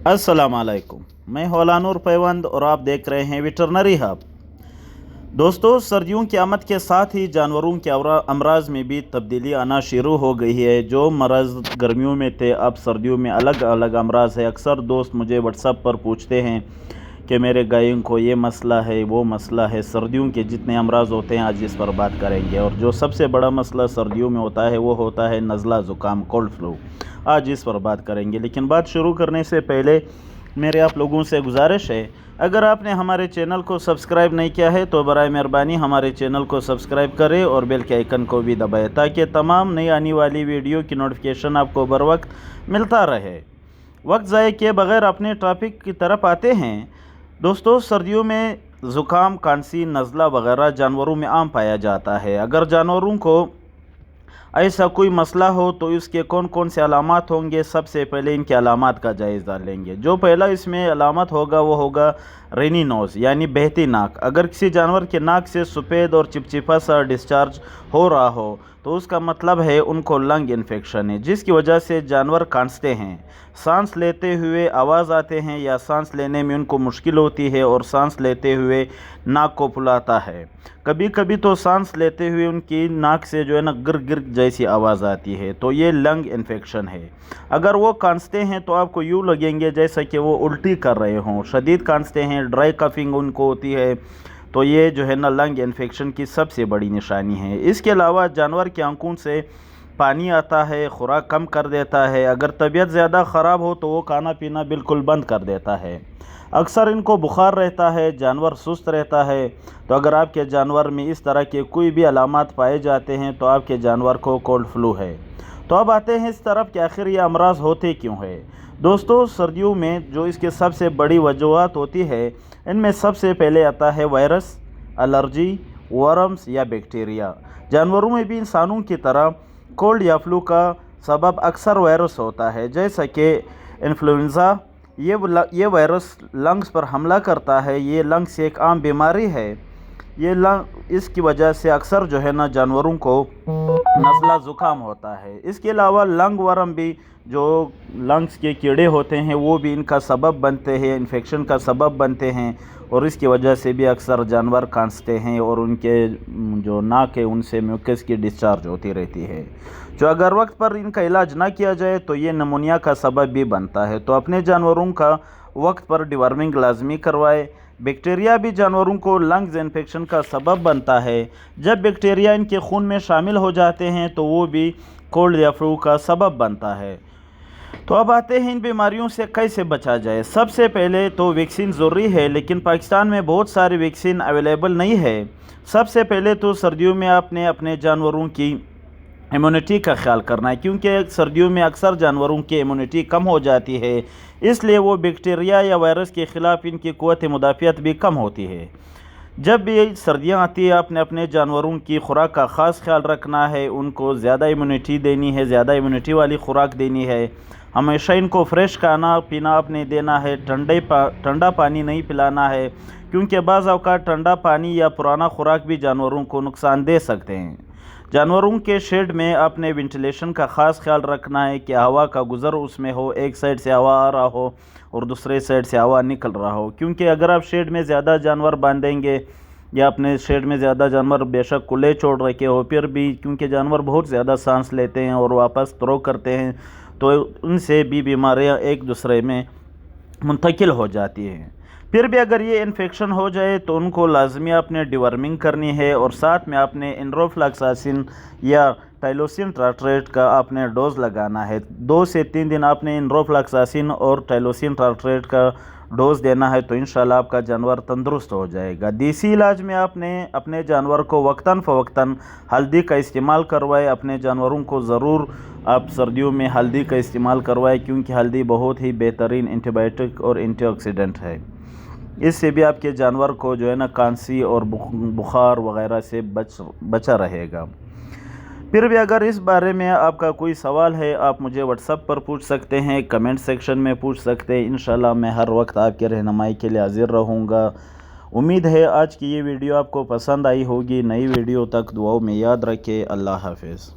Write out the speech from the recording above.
अस्सलाम वालेकुम, मैं हौलानूर पैवंद और आप देख रहे हैं वेटरनरी हब। दोस्तों, सर्दियों की आमद के साथ ही जानवरों के अमराज में भी तब्दीली आना शुरू हो गई है। जो मरज़ गर्मियों में थे अब सर्दियों में अलग अलग अमराज है। अक्सर दोस्त मुझे व्हाट्सएप पर पूछते हैं कि मेरे गायों को ये मसला है, वो मसला है। सर्दियों के जितने अमराज होते हैं आज इस पर बात करेंगे। और जो सबसे बड़ा मसला सर्दियों में होता है वो होता है नज़ला ज़ुकाम, कोल्ड फ्लू। आज इस पर बात करेंगे, लेकिन बात शुरू करने से पहले मेरे आप लोगों से गुजारिश है, अगर आपने हमारे चैनल को सब्सक्राइब नहीं किया है तो बराए मेहरबानी हमारे चैनल को सब्सक्राइब करें और बेल के आइकन को भी दबाएं ताकि तमाम नई आने वाली वीडियो की नोटिफिकेशन आपको बर वक्त मिलता रहे। वक्त ज़ाय किए बगैर अपने टॉपिक की तरफ आते हैं। दोस्तों, सर्दियों में ज़ुकाम, खांसी, नज़ला वगैरह जानवरों में आम पाया जाता है। अगर जानवरों को ऐसा कोई मसला हो तो इसके कौन कौन से अलामात होंगे, सबसे पहले इनके अलामात का जायज़ा लेंगे। जो पहला इसमें अलामत होगा वो होगा रेनी नोज़ यानी बहती नाक। अगर किसी जानवर के नाक से सफ़ेद और चिपचिपा सा डिस्चार्ज हो रहा हो तो उसका मतलब है उनको लंग इन्फेक्शन है, जिसकी वजह से जानवर कांपते हैं, सांस लेते हुए आवाज़ आते हैं या सांस लेने में उनको मुश्किल होती है और सांस लेते हुए नाक को फुलाता है। कभी कभी तो सांस लेते हुए उनकी नाक से जो है ना गिर गिर जैसी आवाज़ आती है, तो ये लंग इन्फेक्शन है। अगर वो कांपते हैं तो आपको यूँ लगेंगे जैसा कि वो उल्टी कर रहे हों। शदीद कांपते हैं, ड्राई कफिंग उनको होती है, तो ये जो है ना लंग इन्फेक्शन की सबसे बड़ी निशानी है। इसके अलावा जानवर की आंखों से पानी आता है, खुराक कम कर देता है। अगर तबीयत ज़्यादा ख़राब हो तो वो खाना पीना बिल्कुल बंद कर देता है। अक्सर इनको बुखार रहता है, जानवर सुस्त रहता है। तो अगर आपके जानवर में इस तरह के कोई भी अलामात पाए जाते हैं तो आपके जानवर को कोल्ड फ्लू है। तो अब आते हैं इस तरफ कि आखिर ये अमराज होते क्यों है। दोस्तों, सर्दियों में जो इसके सबसे बड़ी वजूहात होती है इनमें सबसे पहले आता है वायरस, एलर्जी, वर्म्स या बैक्टीरिया। जानवरों में भी इंसानों की तरह कोल्ड या फ्लू का सबब अक्सर वायरस होता है, जैसा कि इन्फ्लुएंज़ा। ये वायरस लंग्स पर हमला करता है। ये लंग्स एक आम बीमारी है। इसकी वजह से अक्सर जो है ना जानवरों को नज़ला ज़ुकाम होता है। इसके अलावा लंग वर्म भी, जो लंग्स के कीड़े होते हैं, वो भी इनका सबब बनते हैं, इन्फेक्शन का सबब बनते हैं। और इसकी वजह से भी अक्सर जानवर कांपते हैं और उनके जो नाक है उनसे म्यूकस की डिस्चार्ज होती रहती है, जो अगर वक्त पर इनका इलाज ना किया जाए तो ये नमूनिया का सबब भी बनता है। तो अपने जानवरों का वक्त पर डिवर्मिंग लाजमी करवाए। बैक्टीरिया भी जानवरों को लंग्स इन्फेक्शन का सबब बनता है। जब बैक्टीरिया इनके खून में शामिल हो जाते हैं तो वो भी कोल्ड या फ्लू का सबब बनता है। तो अब आते हैं इन बीमारियों से कैसे बचा जाए। सबसे पहले तो वैक्सीन ज़रूरी है, लेकिन पाकिस्तान में बहुत सारी वैक्सीन अवेलेबल नहीं है। सबसे पहले तो सर्दियों में आपने अपने जानवरों की इम्यूनिटी का ख्याल करना है, क्योंकि सर्दियों में अक्सर जानवरों की इम्यूनिटी कम हो जाती है, इसलिए वो बैक्टीरिया या वायरस के ख़िलाफ़ इनकी क़ुव्वत मुदाफ़ियत भी कम होती है। जब भी सर्दियाँ आती है आपने अपने जानवरों की खुराक का ख़ास ख्याल रखना है। उनको ज़्यादा इम्यूनिटी देनी है, ज़्यादा इम्यूनिटी वाली खुराक देनी है। हमेशा इनको फ्रेश खाना पीना आपने देना है। ठंडा पानी नहीं पिलाना है, क्योंकि बाज़ औक़ात ठंडा पानी या पुराना खुराक भी जानवरों को नुकसान दे सकते हैं। जानवरों के शेड में आपने वेंटिलेशन का ख़ास ख्याल रखना है कि हवा का गुज़र उसमें हो, एक साइड से हवा आ रहा हो और दूसरे साइड से हवा निकल रहा हो। क्योंकि अगर आप शेड में ज़्यादा जानवर बांधेंगे या अपने शेड में ज़्यादा जानवर बेशक खुले छोड़ रखे हो, फिर भी क्योंकि जानवर बहुत ज़्यादा सांस लेते हैं और वापस थ्रो करते हैं, तो उनसे भी बीमारियां एक दूसरे में मुंतकिल हो जाती हैं। फिर भी अगर ये इन्फेक्शन हो जाए तो उनको लाजमी आपने डिवर्मिंग करनी है और साथ में आपने एनरोफ्लॉक्सासिन या टाइलोसिन टार्ट्रेट का आपने डोज़ लगाना है। 2 से 3 दिन आपने एनरोफ्लॉक्सासिन और टाइलोसिन टार्ट्रेट का डोज़ देना है, तो इंशाल्लाह आपका जानवर तंदुरुस्त हो जाएगा। देसी इलाज में आपने अपने जानवर को वक्तन फ़वक्तन हल्दी का इस्तेमाल करवाए। अपने जानवरों को ज़रूर आप सर्दियों में हल्दी का इस्तेमाल करवाएं, क्योंकि हल्दी बहुत ही बेहतरीन एंटीबायोटिक और एंटीऑक्सीडेंट है। इससे भी आपके जानवर को जो है ना खांसी और बुखार वगैरह से बचा रहेगा। फिर भी अगर इस बारे में आपका कोई सवाल है आप मुझे व्हाट्सएप पर पूछ सकते हैं, कमेंट सेक्शन में पूछ सकते हैं। इंशाल्लाह मैं हर वक्त आपके रहनुमाई के लिए हाजिर रहूँगा। उम्मीद है आज की ये वीडियो आपको पसंद आई होगी। नई वीडियो तक दुआओं में याद रखें। अल्लाह हाफ़िज़।